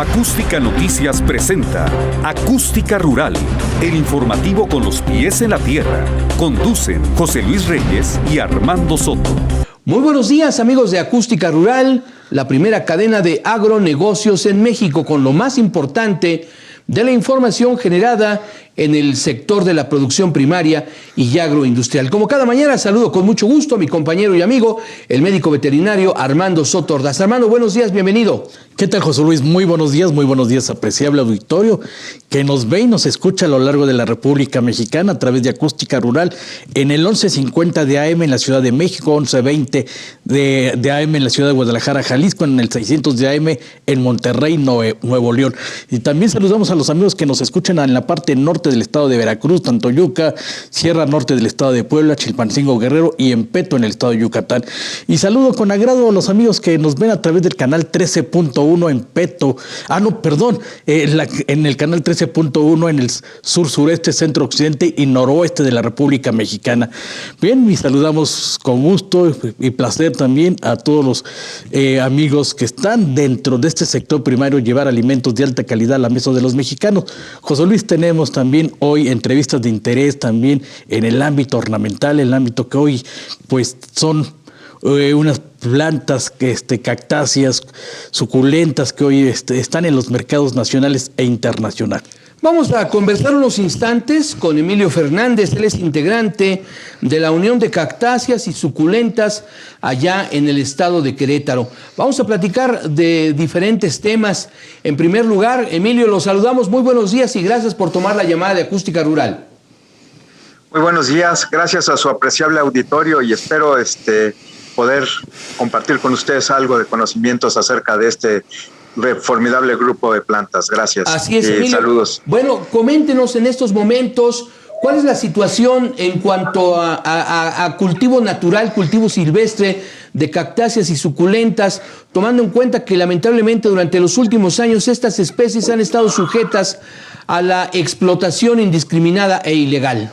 Acústica Noticias presenta Acústica Rural, el informativo con los pies en la tierra. Conducen José Luis Reyes y Armando Soto. Muy buenos días, amigos de Acústica Rural, la primera cadena de agronegocios en México con lo más importante de la información generada en el sector de la producción primaria y agroindustrial. Como cada mañana, saludo con mucho gusto a mi compañero y amigo, el médico veterinario Armando Soto Ordaz. Armando, buenos días, bienvenido. ¿Qué tal, José Luis? Muy buenos días, apreciable auditorio que nos ve y nos escucha a lo largo de la República Mexicana a través de Acústica Rural en el 1150 de AM en la Ciudad de México, 1120 de AM en la Ciudad de Guadalajara, Jalisco, en el 600 de AM en Monterrey, Nuevo León. Y también saludamos a los amigos que nos escuchan en la parte norte del estado de Veracruz, Tantoyuca, Sierra Norte del estado de Puebla, Chilpancingo, Guerrero y Empeto en el estado de Yucatán. Y saludo con agrado a los amigos que nos ven a través del canal 13.1 en Peto. En el canal 13.1 en el sur, sureste, centro, occidente y noroeste de la República Mexicana. Bien, y saludamos con gusto y placer también a todos los amigos que están dentro de este sector primario, llevar alimentos de alta calidad a la mesa de los mexicanos. José Luis, tenemos también hoy entrevistas de interés también en el ámbito ornamental, el ámbito que hoy pues son unas plantas, cactáceas, suculentas que hoy están en los mercados nacionales e internacionales. Vamos a conversar unos instantes con Emilio Fernández. Él es integrante de la Unión de Cactáceas y Suculentas allá en el estado de Querétaro. Vamos a platicar de diferentes temas. En primer lugar, Emilio, los saludamos. Muy buenos días y gracias por tomar la llamada de Acústica Rural. Muy buenos días, gracias a su apreciable auditorio y espero poder compartir con ustedes algo de conocimientos acerca de este formidable grupo de plantas. Gracias. Así es, Emilio. Saludos. Bueno, coméntenos en estos momentos cuál es la situación en cuanto a cultivo natural, cultivo silvestre de cactáceas y suculentas, tomando en cuenta que lamentablemente durante los últimos años estas especies han estado sujetas a la explotación indiscriminada e ilegal.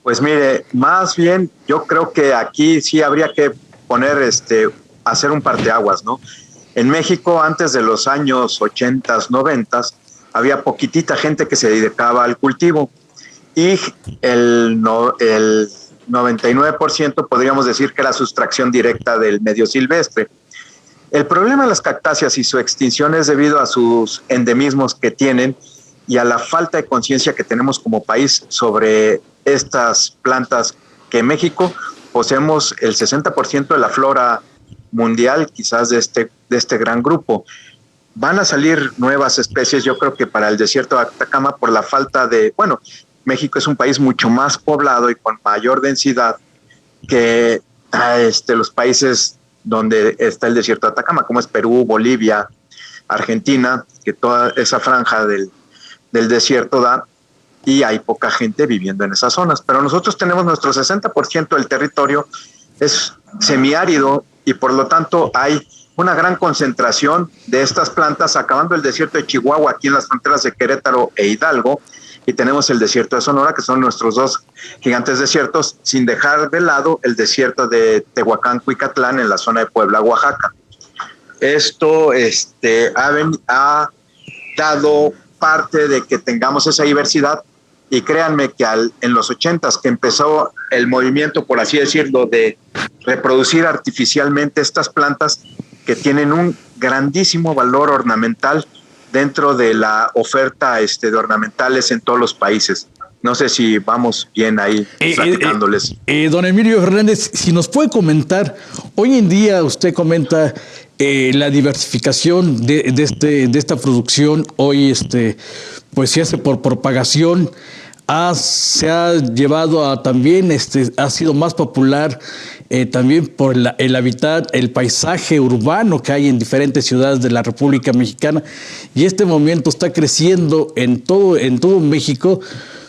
Pues mire, más bien yo creo que aquí sí habría que poner, hacer un parteaguas, ¿no? En México, antes de los años 80, 90, había poquitita gente que se dedicaba al cultivo y el 99% podríamos decir que era sustracción directa del medio silvestre. El problema de las cactáceas y su extinción es debido a sus endemismos que tienen y a la falta de conciencia que tenemos como país sobre estas plantas, que en México poseemos el 60% de la flora mundial, quizás de este gran grupo. Van a salir nuevas especies, yo creo que para el desierto de Atacama, por la falta de, México es un país mucho más poblado y con mayor densidad que los países donde está el desierto de Atacama, como es Perú, Bolivia, Argentina, que toda esa franja del desierto da, y hay poca gente viviendo en esas zonas. Pero nosotros tenemos nuestro 60% del territorio, es semiárido, y por lo tanto hay una gran concentración de estas plantas, acabando el desierto de Chihuahua, aquí en las fronteras de Querétaro e Hidalgo, y tenemos el desierto de Sonora, que son nuestros dos gigantes desiertos, sin dejar de lado el desierto de Tehuacán, Cuicatlán, en la zona de Puebla, Oaxaca. Esto ha dado parte de que tengamos esa diversidad, y créanme que en los 80s, que empezó el movimiento, por así decirlo, de reproducir artificialmente estas plantas que tienen un grandísimo valor ornamental dentro de la oferta de ornamentales en todos los países. No sé si vamos bien ahí platicándoles. Don Emilio Fernández, si nos puede comentar, hoy en día usted comenta la diversificación de esta producción, hoy pues se hace por propagación, se ha llevado a también, ha sido más popular también por el hábitat, el paisaje urbano que hay en diferentes ciudades de la República Mexicana, y este movimiento está creciendo en todo México.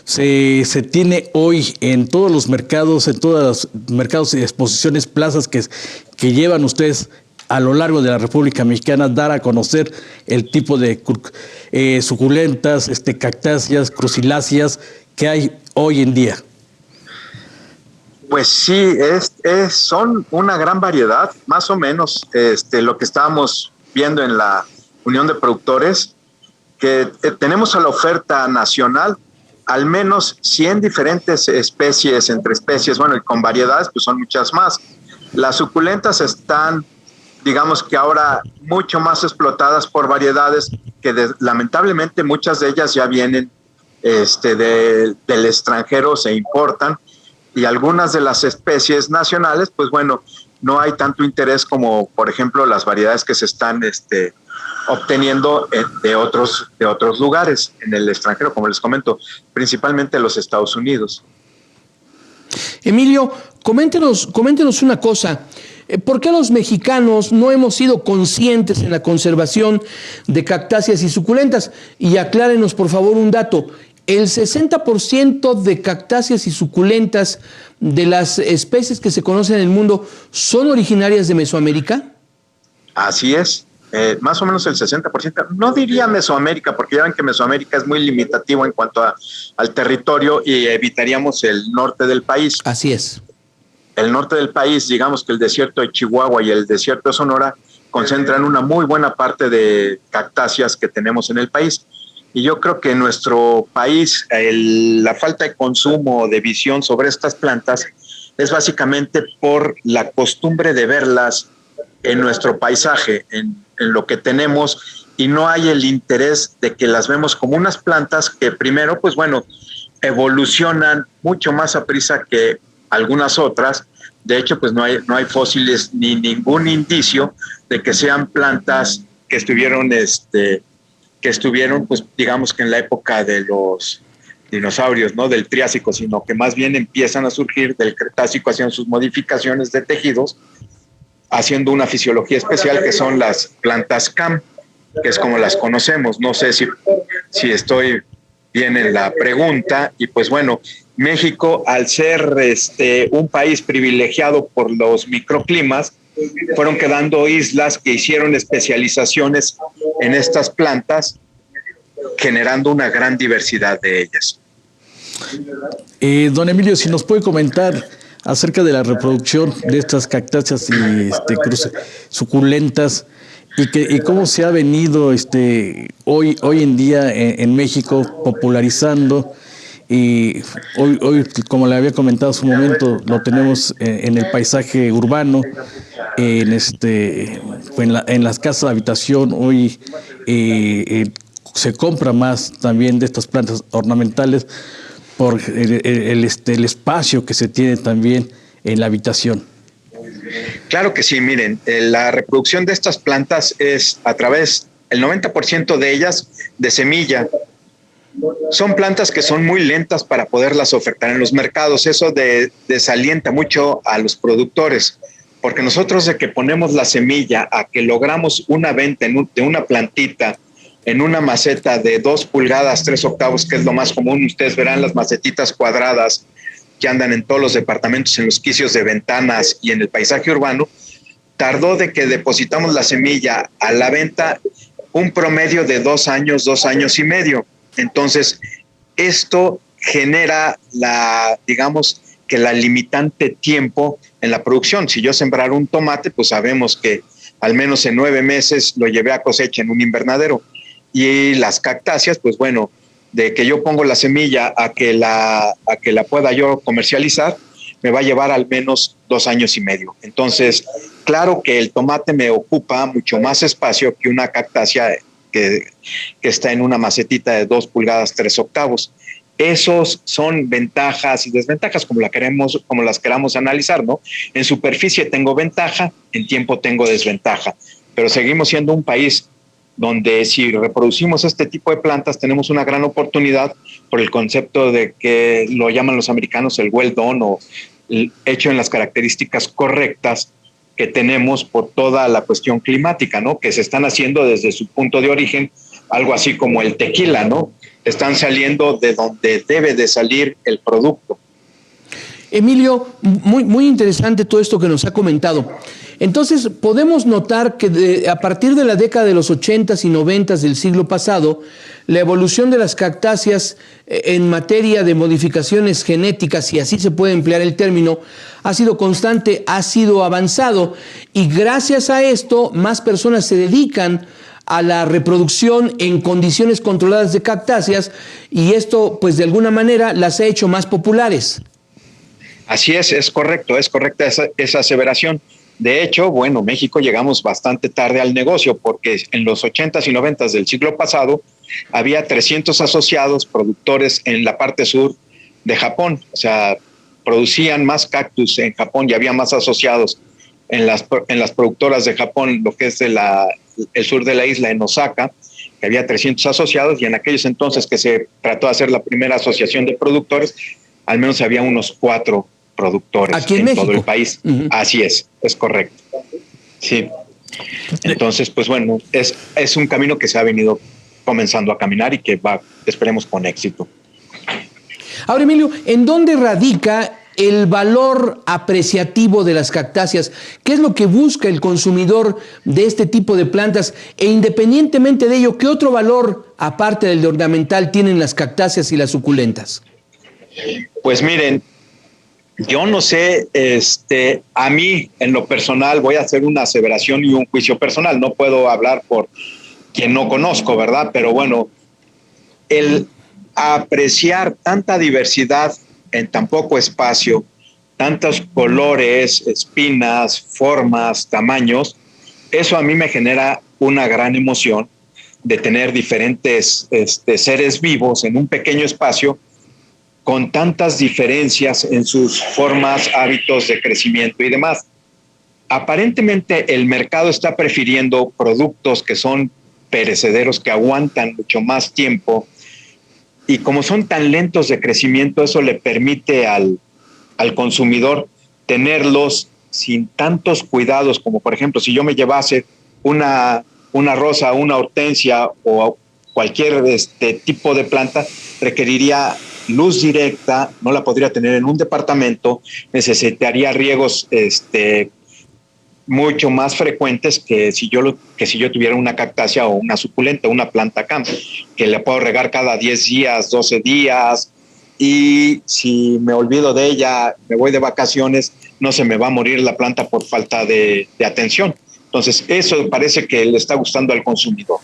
Se tiene hoy en todos los mercados, en todos los mercados y exposiciones, plazas que llevan ustedes a lo largo de la República Mexicana, dar a conocer el tipo de suculentas, cactáceas, cruciláceas que hay hoy en día. Pues sí, son una gran variedad, más o menos lo que estábamos viendo en la Unión de Productores, que tenemos a la oferta nacional al menos 100 diferentes especies, entre especies, bueno, y con variedades, pues son muchas más. Las suculentas están, digamos que ahora, mucho más explotadas por variedades que lamentablemente muchas de ellas ya vienen del extranjero, se importan, y algunas de las especies nacionales, pues bueno, no hay tanto interés como, por ejemplo, las variedades que se están obteniendo de otros lugares en el extranjero, como les comento, principalmente los Estados Unidos. Emilio, coméntenos una cosa. ¿Por qué los mexicanos no hemos sido conscientes en la conservación de cactáceas y suculentas? Y aclárenos, por favor, un dato. ¿El 60% de cactáceas y suculentas de las especies que se conocen en el mundo son originarias de Mesoamérica? Así es. Más o menos el 60%, no diría Mesoamérica, porque ya ven que Mesoamérica es muy limitativo en cuanto al territorio y evitaríamos el norte del país. Así es. El norte del país, digamos que el desierto de Chihuahua y el desierto de Sonora concentran una muy buena parte de cactáceas que tenemos en el país. Y yo creo que en nuestro país la falta de consumo, de visión sobre estas plantas es básicamente por la costumbre de verlas en nuestro paisaje, en lo que tenemos, y no hay el interés de que las vemos como unas plantas que primero, pues bueno, evolucionan mucho más a prisa que algunas otras. De hecho, pues no hay fósiles ni ningún indicio de que sean plantas que estuvieron, pues digamos que en la época de los dinosaurios, ¿no? Del Triásico, sino que más bien empiezan a surgir del Cretácico, haciendo sus modificaciones de tejidos, haciendo una fisiología especial que son las plantas CAM, que es como las conocemos. No sé si estoy bien en la pregunta. Y pues bueno, México, al ser un país privilegiado por los microclimas, fueron quedando islas que hicieron especializaciones en estas plantas, generando una gran diversidad de ellas. Don Emilio, si nos puede comentar acerca de la reproducción de estas cactáceas y suculentas y cómo se ha venido hoy en día en México popularizando. Y hoy, como le había comentado hace un momento, lo tenemos en el paisaje urbano, en las casas de habitación. Hoy se compra más también de estas plantas ornamentales por el espacio que se tiene también en la habitación. Claro que sí, miren, la reproducción de estas plantas es a través, el 90% de ellas, de semilla. Son plantas que son muy lentas para poderlas ofertar en los mercados. Eso desalienta mucho a los productores, porque nosotros de que ponemos la semilla a que logramos una venta de una plantita en una maceta de 2 pulgadas, 3 octavos, que es lo más común. Ustedes verán las macetitas cuadradas que andan en todos los departamentos, en los quicios de ventanas y en el paisaje urbano. Tardó de que depositamos la semilla a la venta un promedio de 2 años, 2 años y medio. Entonces, esto genera digamos que la limitante tiempo en la producción. Si yo sembrara un tomate, pues sabemos que al menos en 9 meses lo llevé a cosecha en un invernadero. Y las cactáceas, pues bueno, de que yo pongo la semilla a que la pueda yo comercializar, me va a llevar al menos 2 años y medio. Entonces, claro que el tomate me ocupa mucho más espacio que una cactácea que está en una macetita de 2 pulgadas, 3 octavos. Esos son ventajas y desventajas como las queramos analizar, ¿no? En superficie tengo ventaja, en tiempo tengo desventaja, pero seguimos siendo un país donde si reproducimos este tipo de plantas tenemos una gran oportunidad por el concepto de que lo llaman los americanos el well done, o hecho en las características correctas que tenemos por toda la cuestión climática, ¿no? Que se están haciendo desde su punto de origen, algo así como el tequila, ¿no? Están saliendo de donde debe de salir el producto. Emilio, muy interesante todo esto que nos ha comentado. Entonces, podemos notar que a partir de la década de los 80s y 90s del siglo pasado, la evolución de las cactáceas en materia de modificaciones genéticas, si así se puede emplear el término, ha sido constante, ha sido avanzado, y gracias a esto más personas se dedican a la reproducción en condiciones controladas de cactáceas y esto pues de alguna manera las ha hecho más populares. Así es correcta esa aseveración. De hecho, bueno, México llegamos bastante tarde al negocio porque en los 80s y 90s del siglo pasado había 300 asociados productores en la parte sur de Japón. O sea, producían más cactus en Japón y había más asociados en las productoras de Japón, lo que es el sur de la isla, en Osaka, que había 300 asociados, y en aquellos entonces que se trató de hacer la primera asociación de productores, al menos había unos 4 productores aquí en México. Todo el país. Uh-huh. Así es correcto. Sí. Entonces, pues bueno, es un camino que se ha venido comenzando a caminar y que va, esperemos, con éxito. Ahora, Emilio, ¿en dónde radica el valor apreciativo de las cactáceas? ¿Qué es lo que busca el consumidor de este tipo de plantas? E independientemente de ello, ¿qué otro valor, aparte del de ornamental, tienen las cactáceas y las suculentas? Pues miren, yo no sé, a mí en lo personal voy a hacer una aseveración y un juicio personal. No puedo hablar por quien no conozco, ¿verdad? Pero bueno, el apreciar tanta diversidad en tan poco espacio, tantos colores, espinas, formas, tamaños, eso a mí me genera una gran emoción de tener diferentes seres vivos en un pequeño espacio con tantas diferencias en sus formas, hábitos de crecimiento y demás. Aparentemente el mercado está prefiriendo productos que son perecederos, que aguantan mucho más tiempo, y como son tan lentos de crecimiento, eso le permite al consumidor tenerlos sin tantos cuidados, como por ejemplo, si yo me llevase una rosa, una hortensia o cualquier tipo de planta, requeriría luz directa, no la podría tener en un departamento, necesitaría riegos mucho más frecuentes que si yo tuviera una cactácea o una suculenta, una planta campo, que le puedo regar cada 10 días, 12 días, y si me olvido de ella, me voy de vacaciones, no se me va a morir la planta por falta de atención. Entonces, eso parece que le está gustando al consumidor.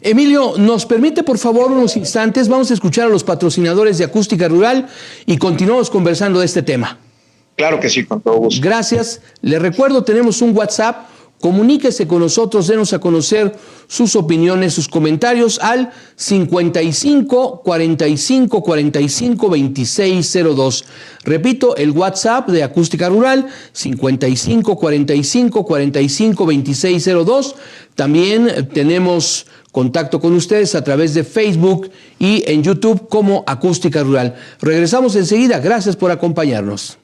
Emilio, ¿nos permite por favor unos instantes? Vamos a escuchar a los patrocinadores de Acústica Rural y continuamos conversando de este tema. Claro que sí, con todo gusto. Gracias. Les recuerdo, tenemos un WhatsApp. Comuníquese con nosotros, denos a conocer sus opiniones, sus comentarios al 55 45 45 2602. Repito, el WhatsApp de Acústica Rural, 55 45 45 2602. También tenemos contacto con ustedes a través de Facebook y en YouTube como Acústica Rural. Regresamos enseguida. Gracias por acompañarnos.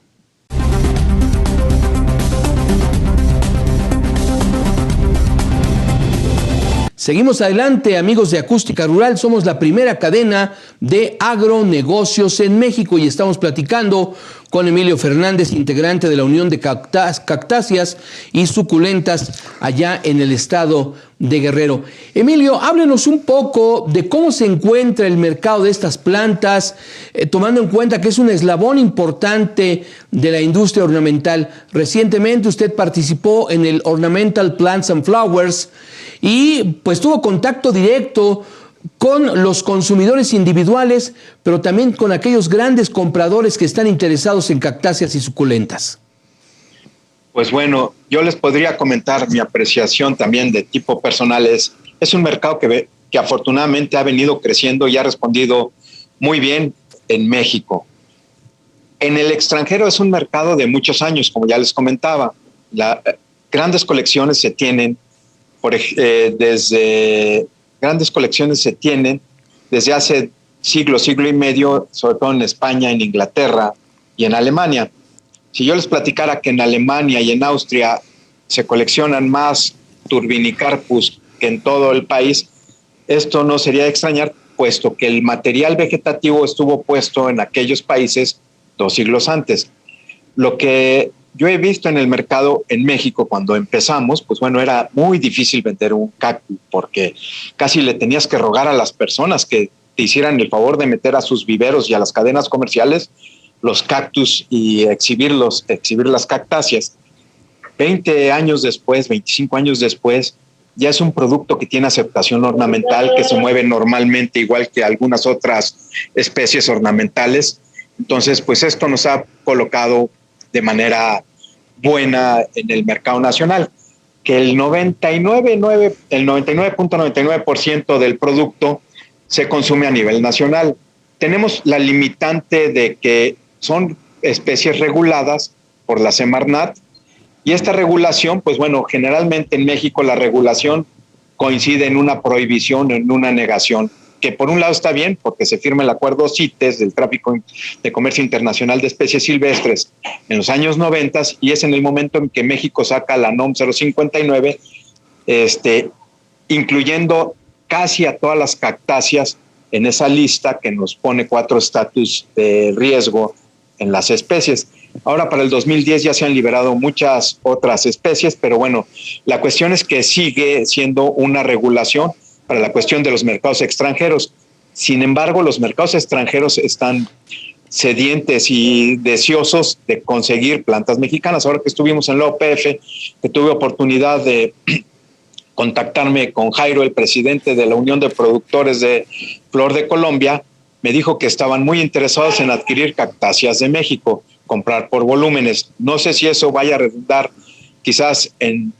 Seguimos adelante, amigos de Acústica Rural. Somos la primera cadena de agronegocios en México y estamos platicando con Emilio Fernández, integrante de la Unión de Cactáceas y Suculentas allá en el estado de Guerrero. Emilio, háblenos un poco de cómo se encuentra el mercado de estas plantas, tomando en cuenta que es un eslabón importante de la industria ornamental. Recientemente usted participó en el Ornamental Plants and Flowers y pues tuvo contacto directo con los consumidores individuales, pero también con aquellos grandes compradores que están interesados en cactáceas y suculentas. Pues bueno, yo les podría comentar mi apreciación también de tipo personal. Es un mercado que afortunadamente ha venido creciendo y ha respondido muy bien en México. En el extranjero es un mercado de muchos años, como ya les comentaba. Grandes colecciones se tienen desde hace siglo y medio, sobre todo en España, en Inglaterra y en Alemania. Si yo les platicara que en Alemania y en Austria se coleccionan más Turbinicarpus que en todo el país, esto no sería de extrañar, puesto que el material vegetativo estuvo puesto en aquellos países 2 siglos antes. Lo que yo he visto en el mercado en México cuando empezamos, pues bueno, era muy difícil vender un cactus porque casi le tenías que rogar a las personas que te hicieran el favor de meter a sus viveros y a las cadenas comerciales los cactus y exhibir las cactáceas. 20 años después, 25 años después, ya es un producto que tiene aceptación ornamental, que se mueve normalmente igual que algunas otras especies ornamentales. Entonces, pues esto nos ha colocado de manera buena en el mercado nacional, que el 99.99% del producto se consume a nivel nacional. Tenemos la limitante de que son especies reguladas por la Semarnat, y esta regulación, pues bueno, generalmente en México la regulación coincide en una prohibición o en una negación, que por un lado está bien porque se firma el acuerdo CITES del tráfico de comercio internacional de especies silvestres en los años 90, y es en el momento en que México saca la NOM 059, incluyendo casi a todas las cactáceas en esa lista que nos pone 4 estatus de riesgo en las especies. Ahora para el 2010 ya se han liberado muchas otras especies, pero bueno, la cuestión es que sigue siendo una regulación para la cuestión de los mercados extranjeros. Sin embargo, los mercados extranjeros están sedientes y deseosos de conseguir plantas mexicanas. Ahora que estuvimos en la OPF, que tuve oportunidad de contactarme con Jairo, el presidente de la Unión de Productores de Flor de Colombia, me dijo que estaban muy interesados en adquirir cactáceas de México, comprar por volúmenes. No sé si eso vaya a redundar quizás en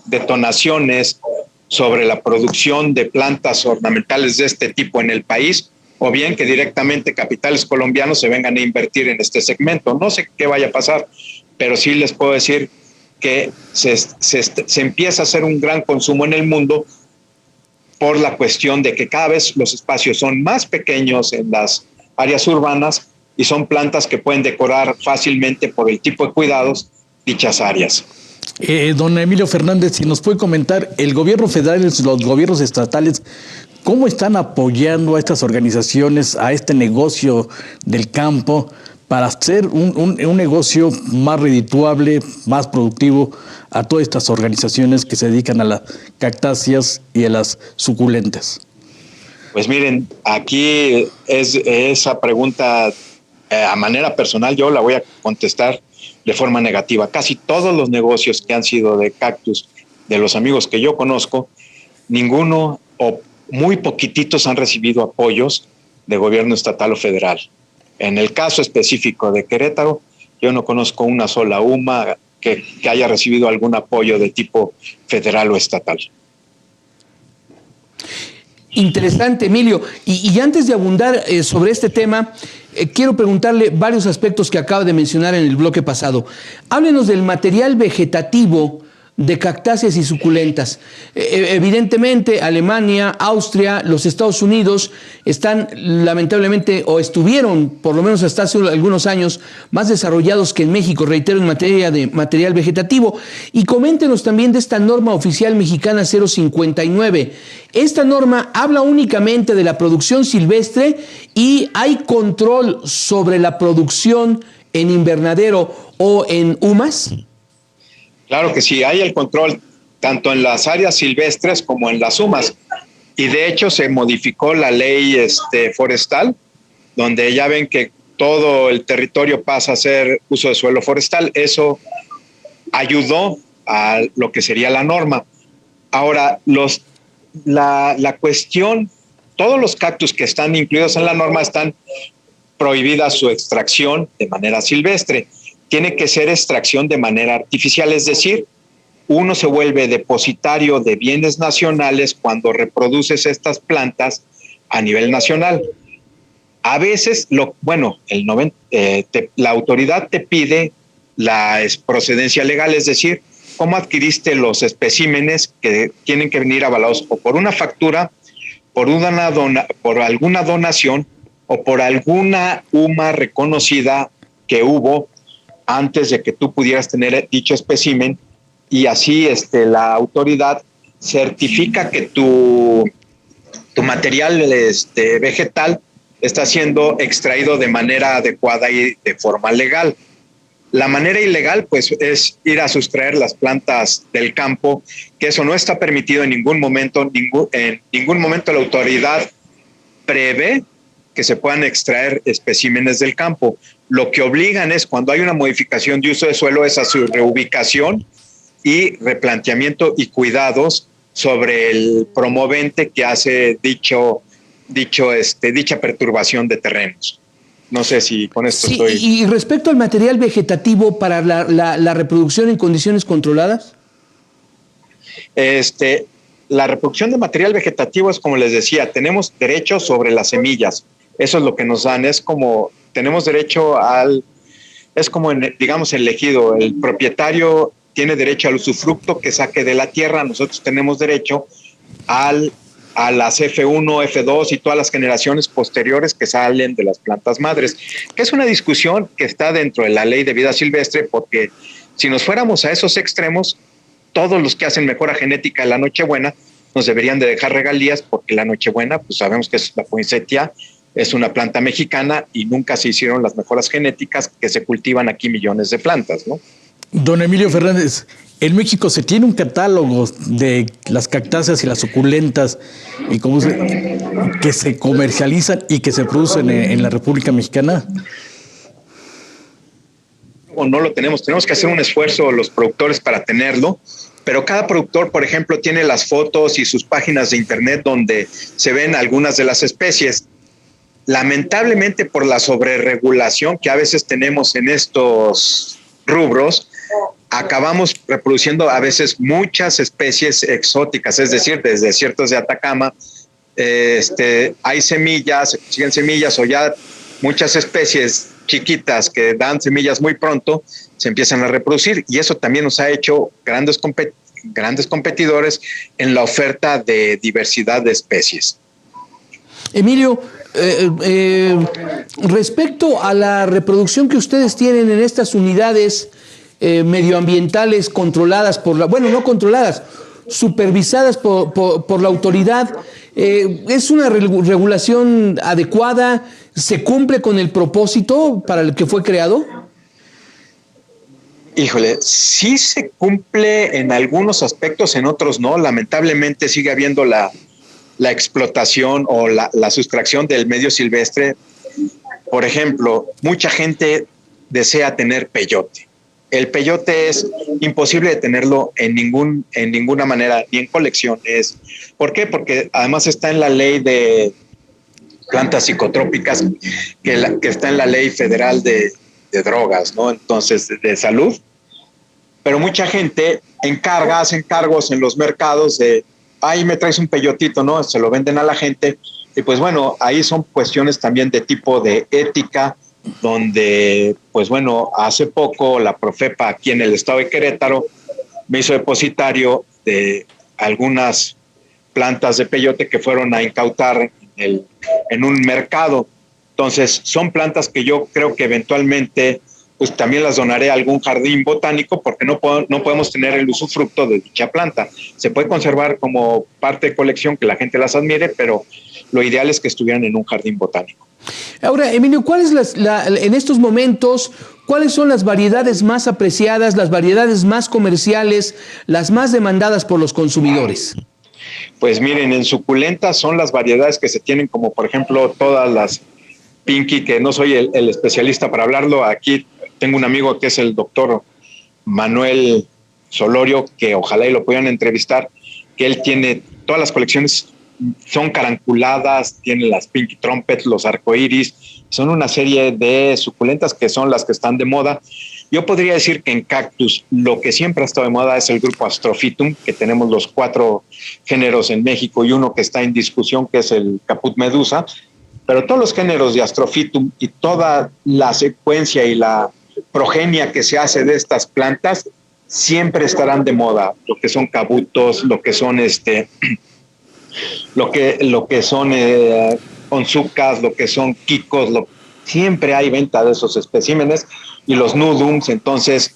detonaciones sobre la producción de plantas ornamentales de este tipo en el país, o bien que directamente capitales colombianos se vengan a invertir en este segmento. No sé qué vaya a pasar, pero sí les puedo decir que se empieza a hacer un gran consumo en el mundo por la cuestión de que cada vez los espacios son más pequeños en las áreas urbanas y son plantas que pueden decorar fácilmente por el tipo de cuidados dichas áreas. Don Emilio Fernández, si nos puede comentar, el gobierno federal y los gobiernos estatales, ¿cómo están apoyando a estas organizaciones, a este negocio del campo, para hacer un negocio más redituable, más productivo a todas estas organizaciones que se dedican a las cactáceas y a las suculentas? Pues miren, aquí es esa pregunta, a manera personal, yo la voy a contestar de forma negativa. Casi todos los negocios que han sido de cactus, de los amigos que yo conozco, ninguno o muy poquititos han recibido apoyos de gobierno estatal o federal. En el caso específico de Querétaro, yo no conozco una sola UMA que haya recibido algún apoyo de tipo federal o estatal. Interesante, Emilio. Y antes de abundar sobre este tema, quiero preguntarle varios aspectos que acaba de mencionar en el bloque pasado. Háblenos del material vegetativo de cactáceas y suculentas. Evidentemente, Alemania, Austria, los Estados Unidos están lamentablemente, o estuvieron, por lo menos hasta hace algunos años, más desarrollados que en México, reitero, en materia de material vegetativo. Y coméntenos también de esta norma oficial mexicana 059. Esta norma habla únicamente de la producción silvestre y hay control sobre la producción en invernadero o en UMAS. Claro que sí, hay el control tanto en las áreas silvestres como en las UMAS. Y de hecho se modificó la ley forestal, donde ya ven que todo el territorio pasa a ser uso de suelo forestal. Eso ayudó a lo que sería la norma. Ahora, la cuestión, todos los cactus que están incluidos en la norma están prohibida su extracción de manera silvestre. Tiene que ser extracción de manera artificial, es decir, uno se vuelve depositario de bienes nacionales cuando reproduces estas plantas a nivel nacional. A veces, la autoridad te pide la procedencia legal, es decir, cómo adquiriste los especímenes que tienen que venir avalados o por una factura, por alguna donación o por alguna UMA reconocida que hubo antes de que tú pudieras tener dicho espécimen, y así la autoridad certifica que tu material vegetal está siendo extraído de manera adecuada y de forma legal. La manera ilegal, pues, es ir a sustraer las plantas del campo, que eso no está permitido en ningún momento. En ningún momento la autoridad prevé que se puedan extraer especímenes del campo. Lo que obligan es, cuando hay una modificación de uso de suelo, es a su reubicación y replanteamiento y cuidados sobre el promovente que hace dicha perturbación de terrenos. No sé si con esto sí, estoy... Y respecto al material vegetativo para la reproducción en condiciones controladas. La reproducción de material vegetativo es como les decía, tenemos derecho sobre las semillas. Eso es lo que nos dan. Tenemos derecho es como digamos el ejido, el propietario tiene derecho al usufructo que saque de la tierra, nosotros tenemos derecho a las F1, F2 y todas las generaciones posteriores que salen de las plantas madres, que es una discusión que está dentro de la ley de vida silvestre, porque si nos fuéramos a esos extremos, todos los que hacen mejora genética de la Nochebuena nos deberían de dejar regalías, porque la Nochebuena, pues sabemos que es la poinsettia, es una planta mexicana y nunca se hicieron las mejoras genéticas que se cultivan aquí millones de plantas, ¿no? Don Emilio Fernández, en México se tiene un catálogo de las cactáceas y las suculentas y que se comercializan y que se producen en la República Mexicana. O no lo tenemos que hacer un esfuerzo los productores para tenerlo, pero cada productor, por ejemplo, tiene las fotos y sus páginas de internet donde se ven algunas de las especies. Lamentablemente, por la sobreregulación que a veces tenemos en estos rubros, acabamos reproduciendo a veces muchas especies exóticas, es decir, desde desiertos de Atacama, hay semillas, siguen semillas, o ya muchas especies chiquitas que dan semillas muy pronto se empiezan a reproducir, y eso también nos ha hecho grandes competidores en la oferta de diversidad de especies. Emilio, respecto a la reproducción que ustedes tienen en estas unidades medioambientales controladas no controladas, supervisadas por la autoridad, ¿es una regulación adecuada? ¿Se cumple con el propósito para el que fue creado? Híjole, sí se cumple en algunos aspectos, en otros no. Lamentablemente sigue habiendo la explotación o la sustracción del medio silvestre. Por ejemplo, mucha gente desea tener peyote. El peyote es imposible de tenerlo en ninguna manera, ni en colecciones. ¿Por qué? Porque además está en la ley de plantas psicotrópicas, que está en la ley federal de drogas, ¿no? Entonces, de salud. Pero mucha gente hace encargos en los mercados de, ay, me traes un peyotito, ¿no? Se lo venden a la gente. Y pues bueno, ahí son cuestiones también de tipo de ética, donde, pues bueno, hace poco la Profepa aquí en el estado de Querétaro me hizo depositario de algunas plantas de peyote que fueron a incautar en un mercado. Entonces, son plantas que yo creo que eventualmente pues también las donaré a algún jardín botánico, porque no podemos tener el usufructo de dicha planta. Se puede conservar como parte de colección, que la gente las admire, pero lo ideal es que estuvieran en un jardín botánico. Ahora, Emilio, en estos momentos, ¿cuáles son las variedades más apreciadas, las variedades más comerciales, las más demandadas por los consumidores? Pues miren, en suculentas son las variedades que se tienen, como por ejemplo todas las Pinky, que no soy el especialista para hablarlo. Aquí tengo un amigo que es el doctor Manuel Solorio, que ojalá y lo puedan entrevistar, que él tiene todas las colecciones, son caranculadas, tiene las Pinky Trumpet, los arcoíris, son una serie de suculentas que son las que están de moda. Yo podría decir que en cactus lo que siempre ha estado de moda es el grupo Astrophytum, que tenemos los 4 géneros en México y uno que está en discusión, que es el Caput Medusa, pero todos los géneros de Astrophytum y toda la secuencia y la progenia que se hace de estas plantas siempre estarán de moda, lo que son cabutos, lo que son onzucas, lo que son quicos, siempre hay venta de esos especímenes, y los nudums. Entonces,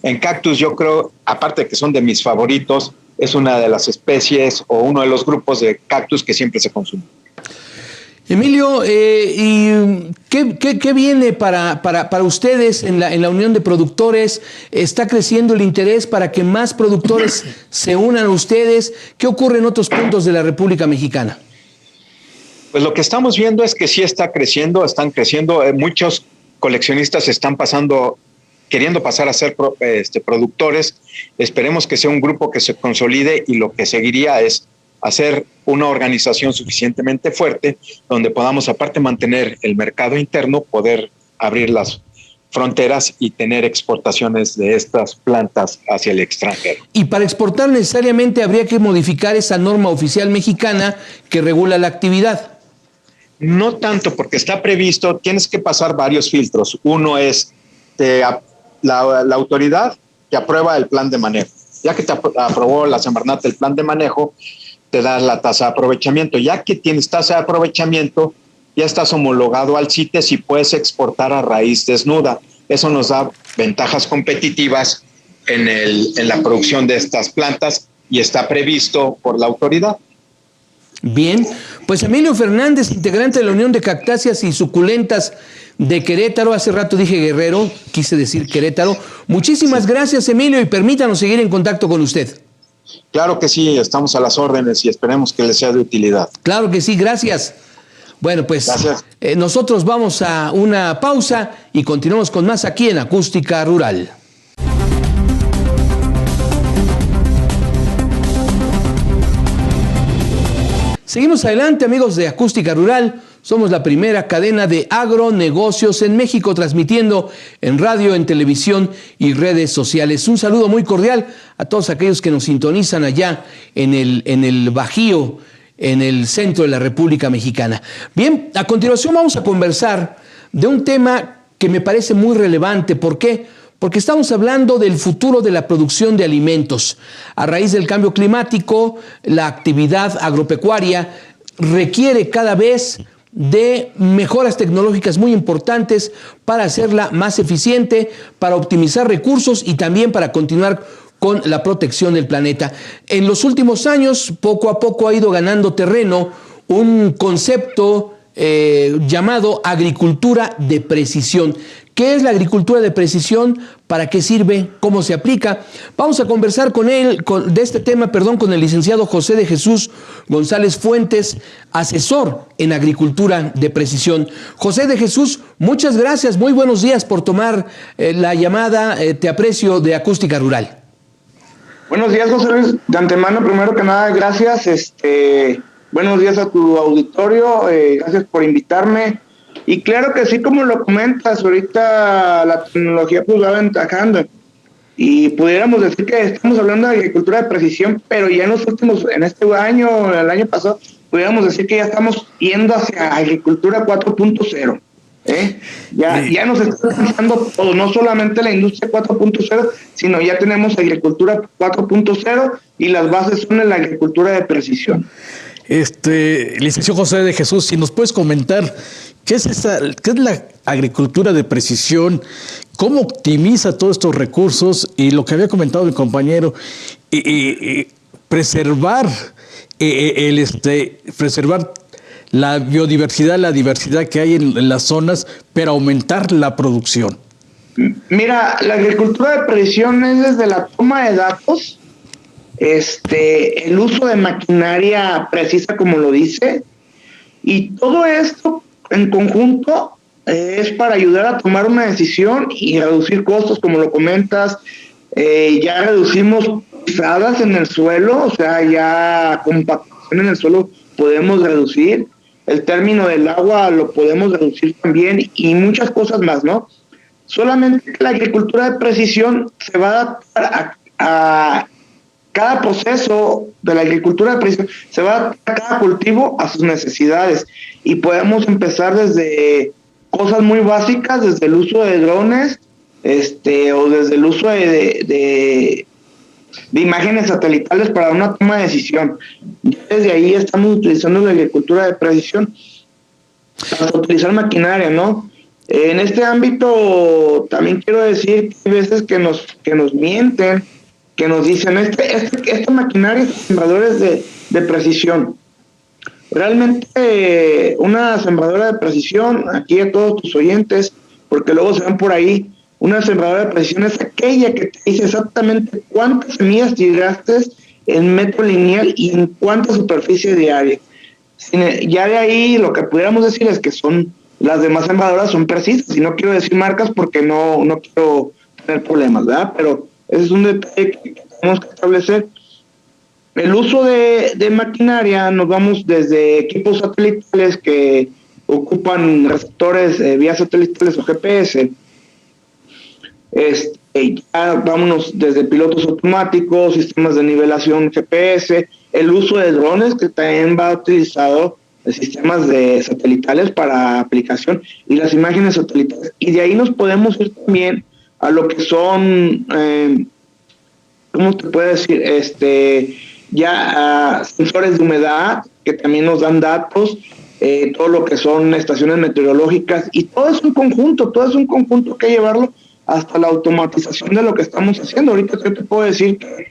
en cactus yo creo, aparte de que son de mis favoritos, es una de las especies o uno de los grupos de cactus que siempre se consume. Emilio, ¿y qué viene para ustedes en la Unión de Productores? ¿Está creciendo el interés para que más productores se unan a ustedes? ¿Qué ocurre en otros puntos de la República Mexicana? Pues lo que estamos viendo es que sí están creciendo, muchos coleccionistas están pasando queriendo pasar a ser productores. Esperemos que sea un grupo que se consolide, y lo que seguiría es hacer una organización suficientemente fuerte donde podamos, aparte de mantener el mercado interno, poder abrir las fronteras y tener exportaciones de estas plantas hacia el extranjero. Y para exportar necesariamente habría que modificar esa norma oficial mexicana que regula la actividad. No tanto, porque está previsto, tienes que pasar varios filtros. Uno es la autoridad que aprueba el plan de manejo. Ya que te aprobó la Semarnat el plan de manejo, te da la tasa de aprovechamiento. Ya que tienes tasa de aprovechamiento, ya estás homologado al CITES y puedes exportar a raíz desnuda. Eso nos da ventajas competitivas en la producción de estas plantas, y está previsto por la autoridad. Bien, pues Emilio Fernández, integrante de la Unión de Cactáceas y Suculentas de Querétaro. Hace rato dije Guerrero, quise decir Querétaro. Muchísimas gracias, Emilio, y permítanos seguir en contacto con usted. Claro que sí, estamos a las órdenes y esperemos que les sea de utilidad. Claro que sí, gracias. Bueno, pues nosotros vamos a una pausa y continuamos con más aquí en Acústica Rural. Seguimos adelante, amigos de Acústica Rural. Somos la primera cadena de agronegocios en México, transmitiendo en radio, en televisión y redes sociales. Un saludo muy cordial a todos aquellos que nos sintonizan allá en el Bajío, en el centro de la República Mexicana. Bien, a continuación vamos a conversar de un tema que me parece muy relevante. ¿Por qué? Porque estamos hablando del futuro de la producción de alimentos. A raíz del cambio climático, la actividad agropecuaria requiere cada vez de mejoras tecnológicas muy importantes para hacerla más eficiente, para optimizar recursos y también para continuar con la protección del planeta. En los últimos años, poco a poco ha ido ganando terreno un concepto llamado agricultura de precisión. ¿Qué es la agricultura de precisión? ¿Para qué sirve? ¿Cómo se aplica? Vamos a conversar de este tema con el licenciado José de Jesús González Fuentes, asesor en agricultura de precisión. José de Jesús, muchas gracias, muy buenos días por tomar la llamada, te aprecio, de Acústica Rural. Buenos días, José Luis. De antemano, primero que nada, gracias. Buenos días a tu auditorio, gracias por invitarme. Y claro que sí, como lo comentas, ahorita la tecnología pues va aventajando. Y pudiéramos decir que estamos hablando de agricultura de precisión, pero ya en este año, el año pasado, pudiéramos decir que ya estamos yendo hacia agricultura 4.0. Ya nos está alcanzando todo, no solamente la industria 4.0, sino ya tenemos agricultura 4.0 y las bases son en la agricultura de precisión. Licenciado José de Jesús, si nos puedes comentar qué es la agricultura de precisión, cómo optimiza todos estos recursos y lo que había comentado mi compañero, preservar la biodiversidad, la diversidad que hay en las zonas, pero aumentar la producción. Mira, la agricultura de precisión es desde la toma de datos, el uso de maquinaria precisa, como lo dice, y todo esto en conjunto es para ayudar a tomar una decisión y reducir costos, como lo comentas. Ya reducimos pisadas en el suelo, o sea, ya compactación en el suelo podemos reducir, el término del agua lo podemos reducir también y muchas cosas más, ¿no? Solamente la agricultura de precisión se va a adaptar a cada proceso de la agricultura de precisión, se va a adaptar a cada cultivo a sus necesidades y podemos empezar desde cosas muy básicas, desde el uso de drones, o desde el uso de imágenes satelitales para una toma de decisión. Desde ahí estamos utilizando la agricultura de precisión para utilizar maquinaria, ¿no? En este ámbito también quiero decir que hay veces que nos mienten, que nos dicen esta maquinaria es sembradores de precisión. Realmente una sembradora de precisión, aquí a todos tus oyentes, porque luego se van por ahí, una sembradora de precisión es aquella que te dice exactamente cuántas semillas tiraste en metro lineal y en cuánta superficie diaria. Ya de ahí lo que pudiéramos decir es que las demás sembradoras son precisas, y no quiero decir marcas porque no quiero tener problemas, ¿verdad? Pero ese es un detalle que tenemos que establecer. El uso de maquinaria, nos vamos desde equipos satelitales que ocupan receptores vía satelitales o GPS. Ya vámonos desde pilotos automáticos, sistemas de nivelación GPS, el uso de drones, que también va utilizado sistemas de satelitales para aplicación, y las imágenes satelitales. Y de ahí nos podemos ir también a lo que son, ¿cómo te puedo decir? Sensores de humedad, que también nos dan datos, todo lo que son estaciones meteorológicas, y todo es un conjunto que llevarlo hasta la automatización de lo que estamos haciendo. Ahorita yo te puedo decir que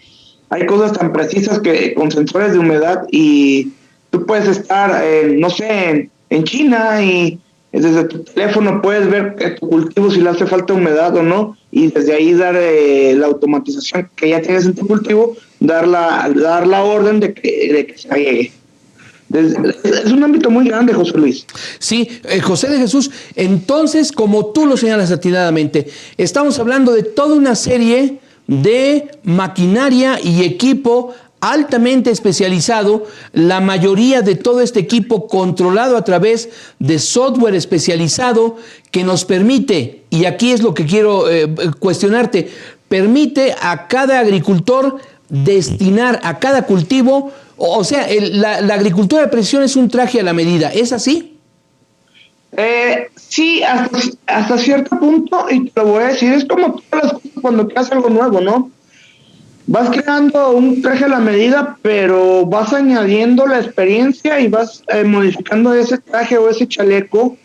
hay cosas tan precisas que con sensores de humedad, y tú puedes estar, no sé, en China, y desde tu teléfono puedes ver tu cultivo si le hace falta humedad o no, y desde ahí dar la automatización que ya tienes en tu cultivo, dar la orden de que se riegue. Es un ámbito muy grande, José Luis. Sí, José de Jesús, entonces, como tú lo señalas atinadamente, estamos hablando de toda una serie de maquinaria y equipo altamente especializado, la mayoría de todo este equipo controlado a través de software especializado que nos permite, y aquí es lo que quiero cuestionarte, permite a cada agricultor destinar a cada cultivo. O sea, la agricultura de precisión es un traje a la medida, ¿es así? Sí, hasta cierto punto, y te lo voy a decir, es como todas las cosas cuando creas algo nuevo, ¿no? Vas creando un traje a la medida, pero vas añadiendo la experiencia y vas modificando ese traje o ese chaleco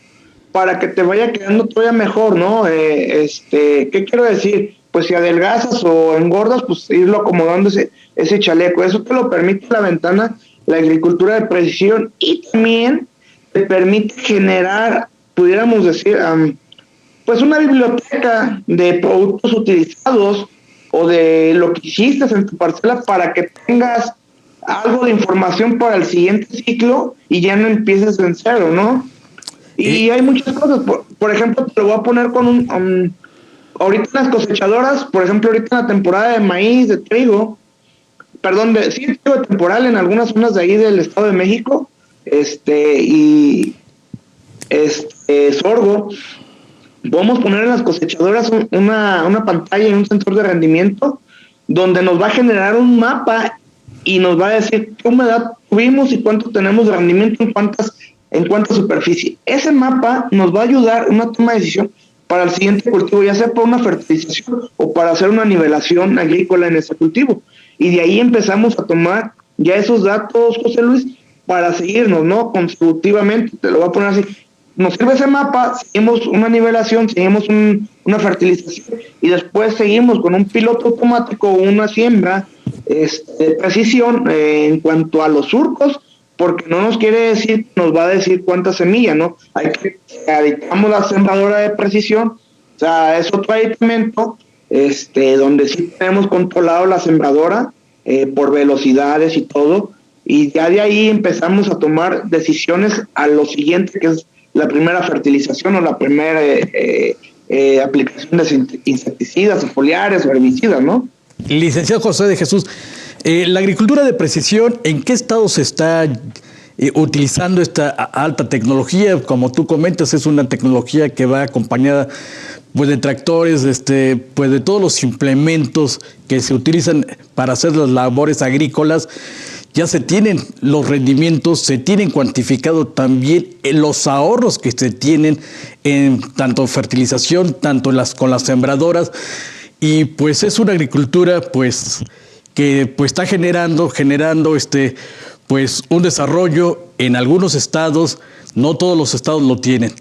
para que te vaya quedando todavía mejor, ¿no? ¿Qué quiero decir? Pues si adelgazas o engordas, pues irlo acomodando ese chaleco. Eso te lo permite la ventana, la agricultura de precisión, y también te permite generar, pudiéramos decir, pues una biblioteca de productos utilizados o de lo que hiciste en tu parcela para que tengas algo de información para el siguiente ciclo y ya no empieces en cero, ¿no? Y hay muchas cosas. Por ejemplo, te lo voy a poner con ahorita las cosechadoras, por ejemplo, ahorita en la temporada de maíz, de trigo, trigo temporal en algunas zonas de ahí del Estado de México, y sorgo, podemos poner en las cosechadoras una pantalla y un sensor de rendimiento donde nos va a generar un mapa y nos va a decir qué humedad tuvimos y cuánto tenemos de rendimiento en cuánta superficie. Ese mapa nos va a ayudar en una toma de decisión para el siguiente cultivo, ya sea para una fertilización o para hacer una nivelación agrícola en ese cultivo. Y de ahí empezamos a tomar ya esos datos, José Luis, para seguirnos, ¿no? Consecutivamente, te lo voy a poner así. Nos sirve ese mapa, seguimos una nivelación, seguimos una fertilización, y después seguimos con un piloto automático o una siembra de precisión en cuanto a los surcos, porque no nos quiere decir, nos va a decir cuánta semilla, ¿no? Aditamos la sembradora de precisión, o sea, es otro aditamento donde sí tenemos controlado la sembradora por velocidades y todo, y ya de ahí empezamos a tomar decisiones a lo siguiente, que es la primera fertilización o la primera aplicación de insecticidas, foliares o herbicidas, ¿no? Licenciado José de Jesús, la agricultura de precisión, ¿en qué estado se está utilizando esta alta tecnología? Como tú comentas, es una tecnología que va acompañada pues de tractores, pues de todos los implementos que se utilizan para hacer las labores agrícolas. Ya se tienen los rendimientos, se tienen cuantificado también los ahorros que se tienen en tanto fertilización, tanto con las sembradoras, y pues es una agricultura pues que pues está generando pues un desarrollo en algunos estados. No todos los estados lo tienen.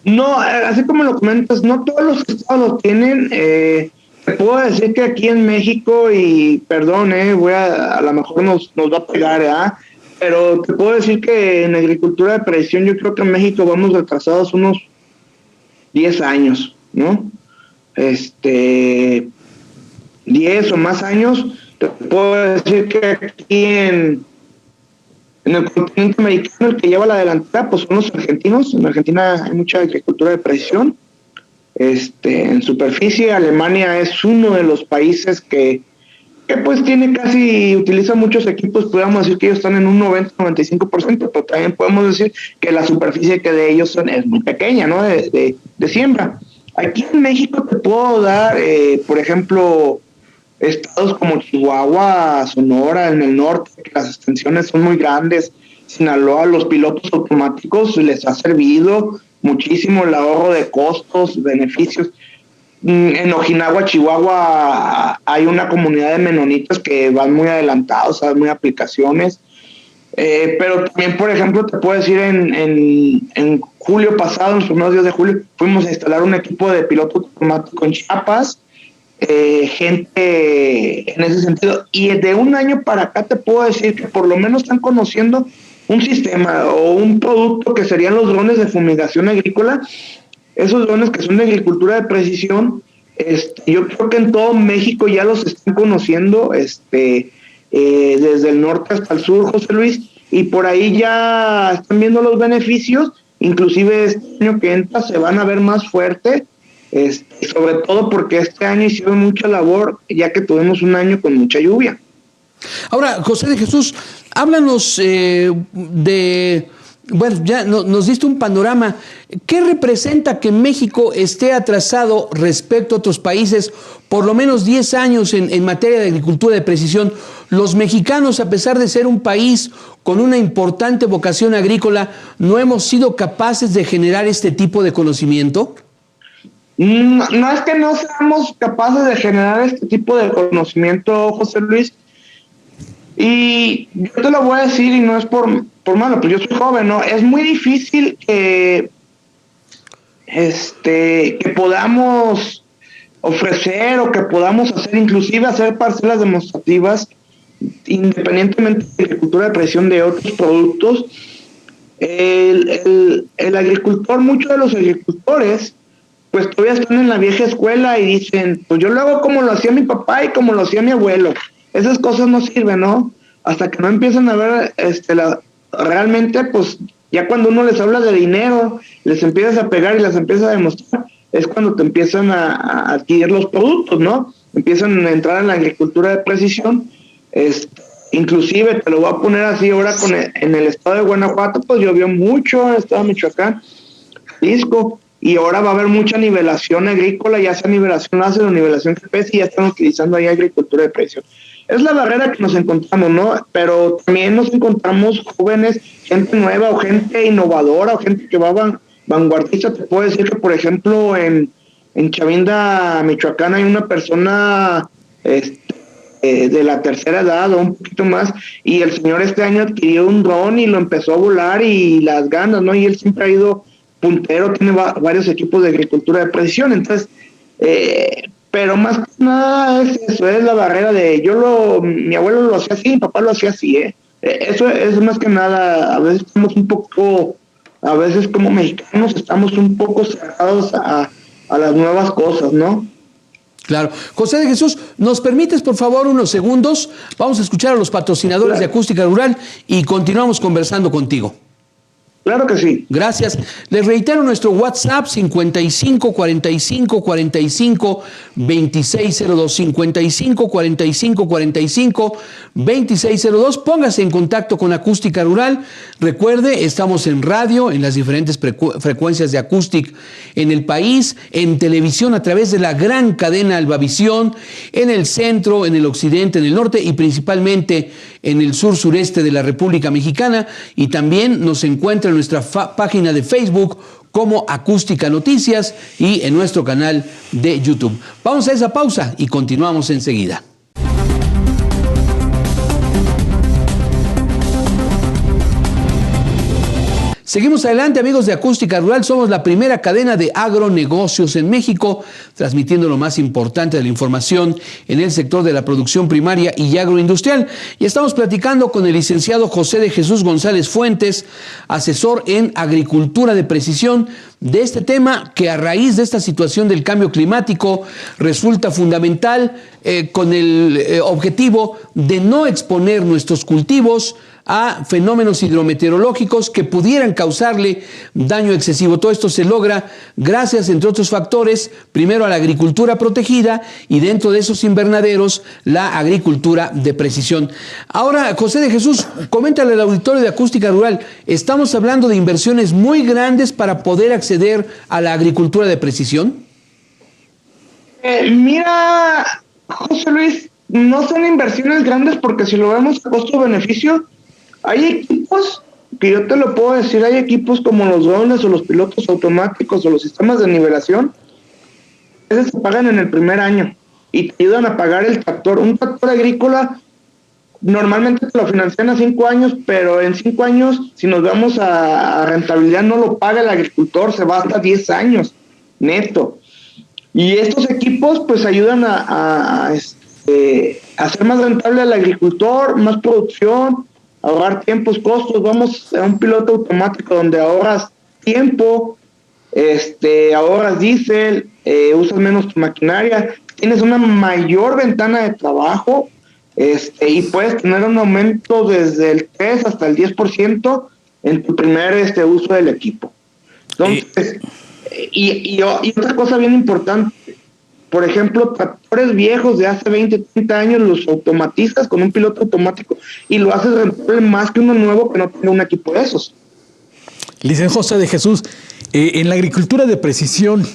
No, así como lo comentas, no todos los estados lo tienen. Te puedo decir que aquí en México, y perdón, a lo mejor nos va a pegar, pero te puedo decir que en agricultura de precisión yo creo que en México vamos retrasados unos 10 años, ¿no? 10 o más años. Te puedo decir que aquí en el continente americano el que lleva la delantera pues son los argentinos. En Argentina hay mucha agricultura de precisión. en superficie. Alemania es uno de los países que pues utiliza muchos equipos. Podríamos decir que ellos están en un 90-95%, pero también podemos decir que la superficie que de ellos es muy pequeña, ¿no? De siembra. Aquí en México te puedo dar, por ejemplo, estados como Chihuahua, Sonora, en el norte, que las extensiones son muy grandes. Sinaloa, los pilotos automáticos les ha servido muchísimo el ahorro de costos, beneficios. En Ojinawa, Chihuahua, hay una comunidad de menonitas que van muy adelantados, hay muy aplicaciones. Pero también, por ejemplo, te puedo decir, en julio pasado, en los primeros días de julio, fuimos a instalar un equipo de piloto automático en Chiapas, gente en ese sentido. Y de un año para acá te puedo decir que por lo menos están conociendo un sistema o un producto que serían los drones de fumigación agrícola. Esos drones que son de agricultura de precisión, yo creo que en todo México ya los están conociendo, desde el norte hasta el sur, José Luis, y por ahí ya están viendo los beneficios. Inclusive este año que entra se van a ver más fuerte, sobre todo porque este año hicieron mucha labor, ya que tuvimos un año con mucha lluvia. Ahora, José de Jesús, háblanos bueno, ya nos diste un panorama. ¿Qué representa que México esté atrasado respecto a otros países por lo menos 10 años en materia de agricultura de precisión? Los mexicanos, a pesar de ser un país con una importante vocación agrícola, ¿no hemos sido capaces de generar este tipo de conocimiento? No es que no seamos capaces de generar este tipo de conocimiento, José Luis. Y yo te lo voy a decir, y no es por malo, pues yo soy joven, ¿no? Es muy difícil que podamos ofrecer o que podamos inclusive hacer parcelas demostrativas, independientemente de la agricultura de precisión, de otros productos. El agricultor, muchos de los agricultores, pues todavía están en la vieja escuela y dicen, pues yo lo hago como lo hacía mi papá y como lo hacía mi abuelo. Esas cosas no sirven, ¿no? Hasta que no empiezan a ver realmente, pues ya cuando uno les habla de dinero, les empiezas a pegar y les empiezas a demostrar, es cuando te empiezan a adquirir los productos, ¿no? Empiezan a entrar en la agricultura de precisión. Inclusive te lo voy a poner así ahora en el estado de Guanajuato, pues llovió mucho, en el estado de Michoacán, Jalisco, y ahora va a haber mucha nivelación agrícola, ya sea nivelación láser o nivelación GPS, y ya están utilizando ahí agricultura de precisión. Es la barrera que nos encontramos, ¿no? Pero también nos encontramos jóvenes, gente nueva o gente innovadora o gente que va vanguardista. Te puedo decir que, por ejemplo, en Chavinda, Michoacán, hay una persona de la tercera edad o un poquito más, y el señor este año adquirió un dron y lo empezó a volar, y las ganas, ¿no? Y él siempre ha ido puntero, tiene varios equipos de agricultura de precisión. Entonces, pero más que nada es eso, es la barrera de mi abuelo lo hacía así, mi papá lo hacía así, Eso es más que nada. A veces estamos a veces como mexicanos estamos un poco cerrados a las nuevas cosas, ¿no? Claro. José de Jesús, ¿nos permites por favor unos segundos? Vamos a escuchar a los patrocinadores de Acústica Rural y continuamos conversando contigo. Claro que sí. Gracias. Les reitero nuestro WhatsApp 55 45 45 2602 55 45 45 2602. Póngase en contacto con Acústica Rural. Recuerde, estamos en radio, en las diferentes frecuencias de Acústica en el país, en televisión a través de la gran cadena Albavisión, en el centro, en el occidente, en el norte y principalmente en el sur-sureste de la República Mexicana, y también nos encuentra en nuestra página de Facebook como Acústica Noticias y en nuestro canal de YouTube. Vamos a esa pausa y continuamos enseguida. Seguimos adelante, amigos de Acústica Rural. Somos la primera cadena de agronegocios en México, transmitiendo lo más importante de la información en el sector de la producción primaria y agroindustrial. Y estamos platicando con el licenciado José de Jesús González Fuentes, asesor en agricultura de precisión, de este tema que a raíz de esta situación del cambio climático resulta fundamental, con el objetivo de no exponer nuestros cultivos a fenómenos hidrometeorológicos que pudieran causarle daño excesivo. Todo esto se logra gracias, entre otros factores, primero a la agricultura protegida y dentro de esos invernaderos, la agricultura de precisión. Ahora, José de Jesús, coméntale al auditorio de Acústica Rural, estamos hablando de inversiones muy grandes para poder acceder a la agricultura de precisión. Mira, José Luis, no son inversiones grandes porque si lo vemos a costo-beneficio, hay equipos que yo te lo puedo decir, hay equipos como los drones o los pilotos automáticos o los sistemas de nivelación, esos se pagan en el primer año y te ayudan a pagar el tractor. Un tractor agrícola normalmente te lo financian a 5 años, pero en 5 años, si nos vamos a rentabilidad, no lo paga el agricultor, se va hasta 10 años neto. Y estos equipos pues ayudan a hacer más rentable al agricultor, más producción, ahorrar tiempos, costos. Vamos a un piloto automático donde ahorras tiempo, ahorras diésel, usas menos tu maquinaria, tienes una mayor ventana de trabajo, y puedes tener un aumento desde el 3 hasta el 10% en tu primer uso del equipo. Entonces, y otra cosa bien importante, por ejemplo, tractores viejos de hace 20, 30 años los automatizas con un piloto automático y lo haces rentable más que uno nuevo que no tenga un equipo de esos. Licenciado José de Jesús, en la agricultura de precisión,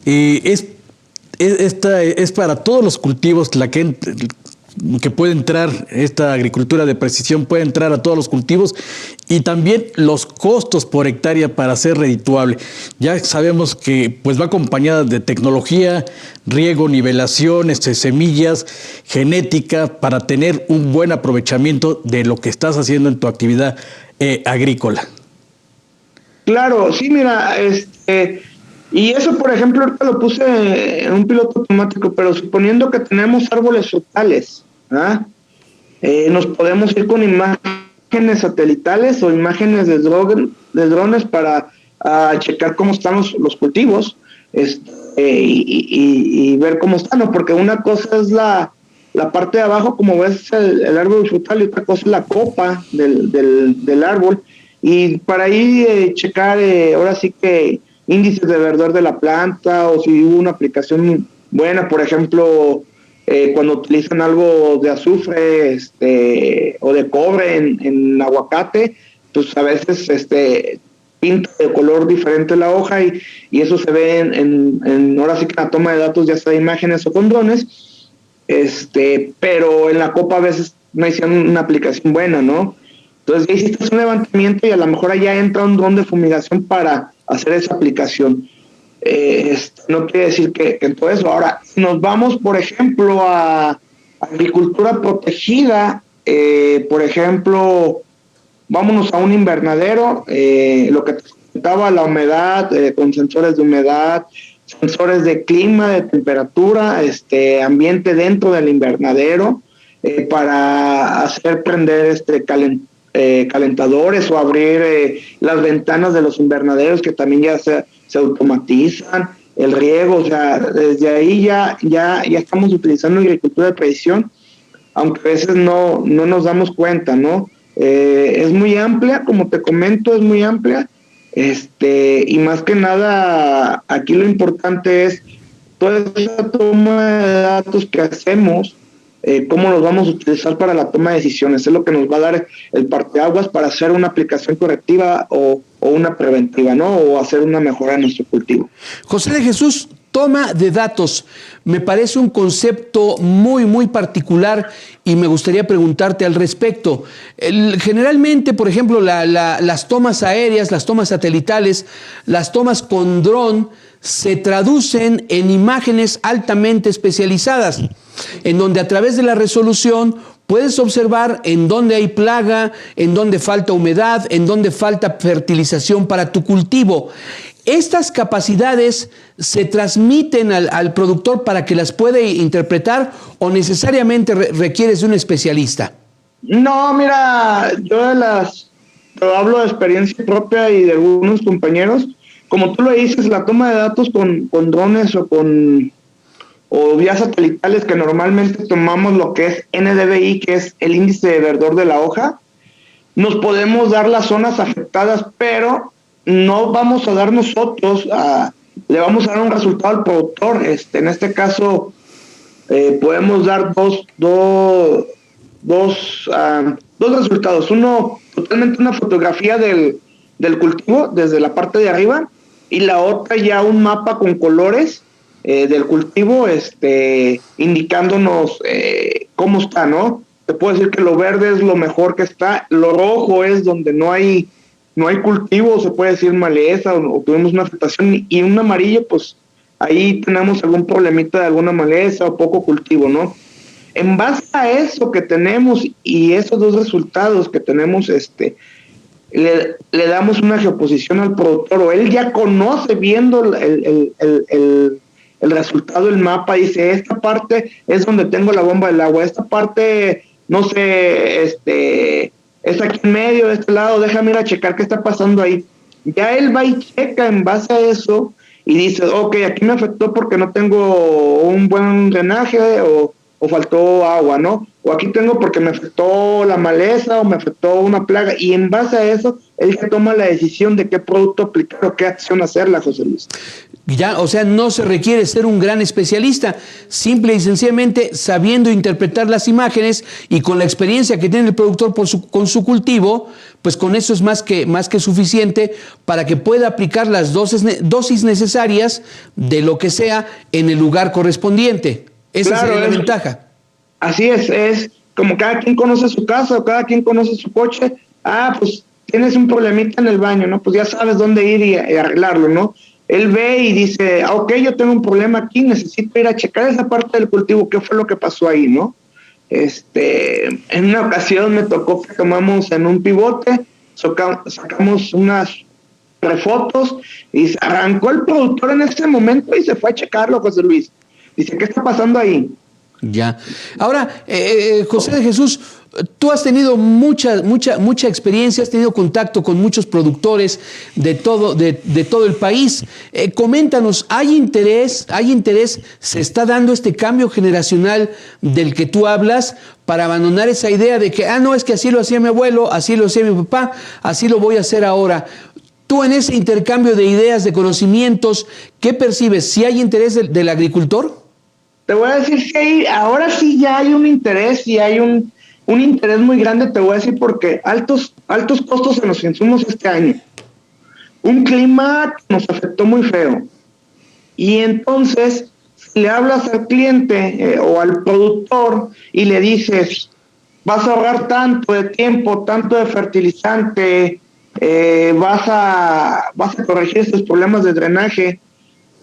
esta es para todos los cultivos que puede entrar, esta agricultura de precisión puede entrar a todos los cultivos, y también los costos por hectárea para ser redituable. Ya sabemos que pues va acompañada de tecnología, riego, nivelación, semillas, genética, para tener un buen aprovechamiento de lo que estás haciendo en tu actividad agrícola. Claro, sí, mira, y eso, por ejemplo, ahorita lo puse en un piloto automático, pero suponiendo que tenemos árboles frutales, nos podemos ir con imágenes satelitales o imágenes de drones para checar cómo están los cultivos, y ver cómo están, ¿no? Porque una cosa es la parte de abajo, como ves el árbol frutal, y otra cosa es la copa del árbol, y para ahí checar ahora sí que índices de verdor de la planta, o si hubo una aplicación buena, por ejemplo, cuando utilizan algo de azufre o de cobre en aguacate, pues a veces pinta de color diferente la hoja, y eso se ve en ahora sí que la toma de datos, ya sea de imágenes o con drones, pero en la copa a veces no hicieron una aplicación buena, ¿no? Entonces ya hiciste un levantamiento y a lo mejor allá entra un dron de fumigación para hacer esa aplicación. No quiere decir que en todo eso. Ahora, si nos vamos, por ejemplo, a agricultura protegida, por ejemplo, vámonos a un invernadero, lo que te comentaba, la humedad, con sensores de humedad, sensores de clima, de temperatura, ambiente dentro del invernadero, para hacer prender calentadores o abrir las ventanas de los invernaderos, que también ya se automatizan, el riego, o sea, desde ahí ya estamos utilizando agricultura de precisión, aunque a veces no nos damos cuenta, ¿no? Es muy amplia, como te comento, es muy amplia, y más que nada aquí lo importante es toda esa toma de datos que hacemos, cómo los vamos a utilizar para la toma de decisiones. Es lo que nos va a dar el parteaguas para hacer una aplicación correctiva o una preventiva, ¿no? O hacer una mejora en nuestro cultivo. José de Jesús, toma de datos. Me parece un concepto muy, muy particular y me gustaría preguntarte al respecto. Generalmente, por ejemplo, las tomas aéreas, las tomas satelitales, las tomas con dron, se traducen en imágenes altamente especializadas, en donde a través de la resolución puedes observar en dónde hay plaga, en dónde falta humedad, en dónde falta fertilización para tu cultivo. ¿Estas capacidades se transmiten al productor para que las pueda interpretar o necesariamente requieres de un especialista? No, mira, yo hablo de experiencia propia y de algunos compañeros. Como tú lo dices, la toma de datos con drones o vías satelitales, que normalmente tomamos lo que es NDVI, que es el índice de verdor de la hoja, nos podemos dar las zonas afectadas, pero no vamos a dar nosotros, le vamos a dar un resultado al productor. En este caso, podemos dar dos resultados. Uno, totalmente una fotografía del cultivo desde la parte de arriba, y la otra ya un mapa con colores del cultivo, indicándonos cómo está, ¿no? Te puedo decir que lo verde es lo mejor que está, lo rojo es donde no hay cultivo, se puede decir maleza, o tuvimos una afectación, y un amarillo, pues ahí tenemos algún problemita de alguna maleza o poco cultivo, ¿no? En base a eso que tenemos y esos dos resultados que tenemos, le damos una geoposición al productor, o él ya conoce viendo el resultado del mapa, dice, esta parte es donde tengo la bomba del agua, esta parte, no sé, es aquí en medio, de este lado, déjame ir a checar qué está pasando ahí. Ya él va y checa en base a eso y dice, ok, aquí me afectó porque no tengo un buen drenaje o faltó agua, ¿no? O aquí tengo porque me afectó la maleza o me afectó una plaga, y en base a eso, él ya toma la decisión de qué producto aplicar o qué acción hacerla, José Luis. Ya, o sea, no se requiere ser un gran especialista, simple y sencillamente sabiendo interpretar las imágenes y con la experiencia que tiene el productor con su cultivo, pues con eso es más que suficiente para que pueda aplicar las dosis necesarias de lo que sea en el lugar correspondiente. Esa es la ventaja. Así es como cada quien conoce su casa o cada quien conoce su coche. Pues tienes un problemita en el baño, ¿no? Pues ya sabes dónde ir y arreglarlo, ¿no? Él ve y dice, ok, yo tengo un problema aquí, necesito ir a checar esa parte del cultivo, qué fue lo que pasó ahí, ¿no? En una ocasión me tocó que tomamos en un pivote, sacamos unas refotos y se arrancó el productor en ese momento y se fue a checarlo, José Luis. Dice, ¿qué está pasando ahí? Ya. Ahora, José de Jesús, tú has tenido mucha experiencia, has tenido contacto con muchos productores de todo el país. Coméntanos, ¿hay interés? ¿Se está dando este cambio generacional del que tú hablas para abandonar esa idea de que, no, es que así lo hacía mi abuelo, así lo hacía mi papá, así lo voy a hacer ahora? Tú en ese intercambio de ideas, de conocimientos, ¿qué percibes? ¿Sí hay interés del agricultor? Te voy a decir que ahora sí ya hay un interés, y hay un interés muy grande, te voy a decir, porque altos costos en los insumos este año. Un clima que nos afectó muy feo. Y entonces le hablas al cliente o al productor y le dices, vas a ahorrar tanto de tiempo, tanto de fertilizante, vas a corregir estos problemas de drenaje.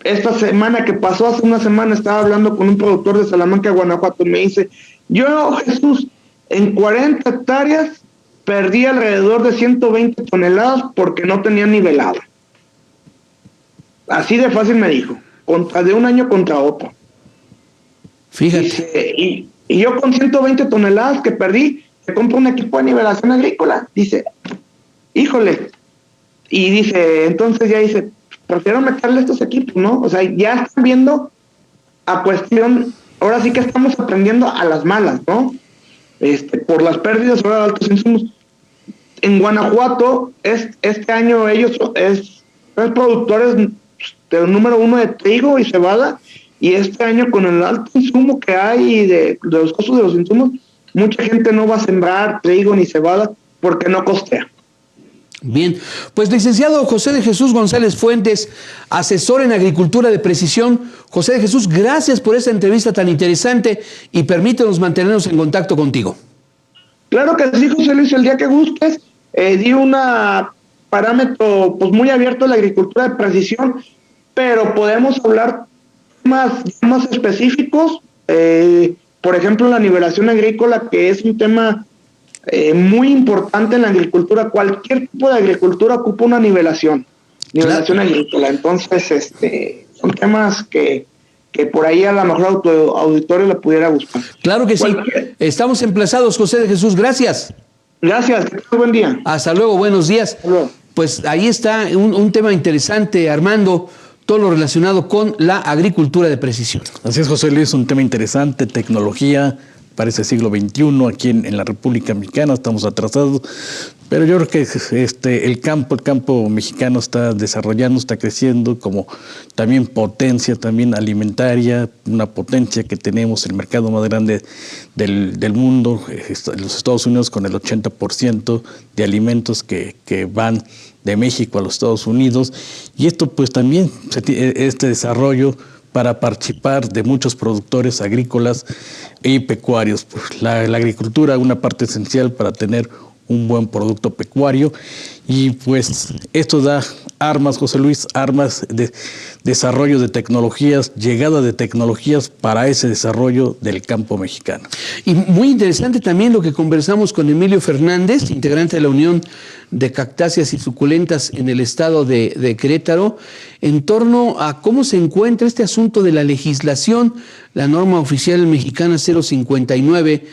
Esta semana que pasó, hace una semana, estaba hablando con un productor de Salamanca, Guanajuato, y me dice, yo, Jesús, en 40 hectáreas perdí alrededor de 120 toneladas porque no tenía nivelado. Así de fácil me dijo, de un año contra otro. Fíjate. Dice, y yo con 120 toneladas que perdí, te compro un equipo de nivelación agrícola. Dice, híjole. Y dice, entonces ya dice, prefiero meterle estos equipos, ¿no? O sea, ya están viendo a cuestión, ahora sí que estamos aprendiendo a las malas, ¿no? Por las pérdidas ahora de altos insumos. En Guanajuato, este año ellos son productores del número 1 de trigo y cebada, y este año con el alto insumo que hay de los costos de los insumos, mucha gente no va a sembrar trigo ni cebada porque no costea. Bien, pues licenciado José de Jesús González Fuentes, asesor en agricultura de precisión. José de Jesús, gracias por esta entrevista tan interesante y permítanos mantenernos en contacto contigo. Claro que sí, José Luis, el día que gustes. Di un parámetro pues muy abierto a la agricultura de precisión, pero podemos hablar más específicos, por ejemplo la nivelación agrícola, que es un tema muy importante en la agricultura. Cualquier tipo de agricultura ocupa una nivelación claro. Agrícola. Entonces, son temas que por ahí a lo mejor auditorio le pudiera gustar. Claro que sí. Estamos emplazados, José de Jesús. Gracias. Gracias. Que tengas buen día. Hasta luego. Buenos días. Hasta luego. Pues ahí está un tema interesante, Armando, todo lo relacionado con la agricultura de precisión. Así es, José Luis, un tema interesante, tecnología. Parece siglo XXI aquí en la República Mexicana, estamos atrasados. Pero yo creo que el campo mexicano está desarrollando, está creciendo como también potencia también alimentaria, una potencia que tenemos, el mercado más grande del mundo, los Estados Unidos, con el 80% de alimentos que van de México a los Estados Unidos. Y esto pues también, este desarrollo para participar de muchos productores agrícolas y pecuarios. Pues la agricultura es una parte esencial para tener un buen producto pecuario, y pues esto da armas, José Luis, armas de desarrollo de tecnologías, llegada de tecnologías para ese desarrollo del campo mexicano. Y muy interesante también lo que conversamos con Emilio Fernández, integrante de la Unión de Cactáceas y Suculentas en el estado de Querétaro, en torno a cómo se encuentra este asunto de la legislación, la norma oficial mexicana 059,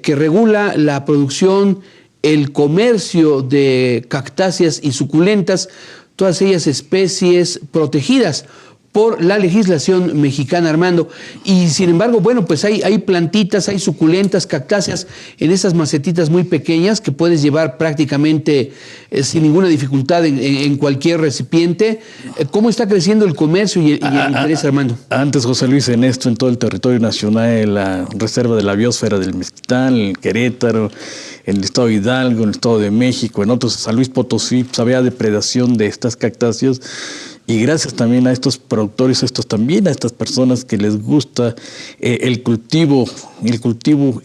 que regula la producción, el comercio de cactáceas y suculentas, todas ellas especies protegidas por la legislación mexicana, Armando. Y sin embargo, bueno, pues hay plantitas, hay suculentas, cactáceas en esas macetitas muy pequeñas que puedes llevar prácticamente sin ninguna dificultad en cualquier recipiente. ¿Cómo está creciendo el comercio y el interés, Armando? Antes, José Luis, en todo el territorio nacional, en la reserva de la biosfera del Mezquital, en Querétaro, en el estado de Hidalgo, en el estado de México, en otros, San Luis Potosí, pues, había depredación de estas cactáceas. Y gracias también a estos productores, a estas personas que les gusta el cultivo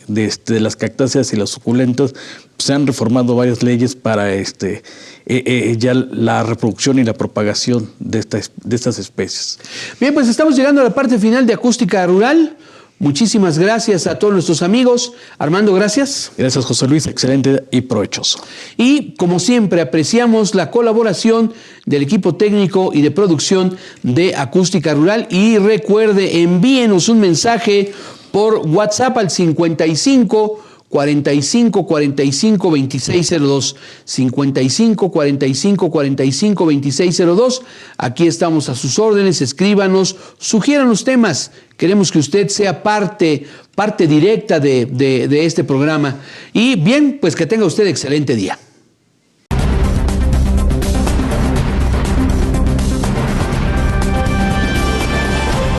de las cactáceas y las suculentas, pues se han reformado varias leyes para ya la reproducción y la propagación de estas especies. Bien, pues estamos llegando a la parte final de Acústica Rural. Muchísimas gracias a todos nuestros amigos. Armando, gracias. Gracias, José Luis. Excelente y provechoso. Y como siempre, apreciamos la colaboración del equipo técnico y de producción de Acústica Rural. Y recuerde, envíenos un mensaje por WhatsApp al 55 45 45 2602, 55 45 45 2602. Aquí estamos a sus órdenes. Escríbanos, sugiéranos temas. Queremos que usted sea parte directa de este programa. Y bien, pues que tenga usted excelente día.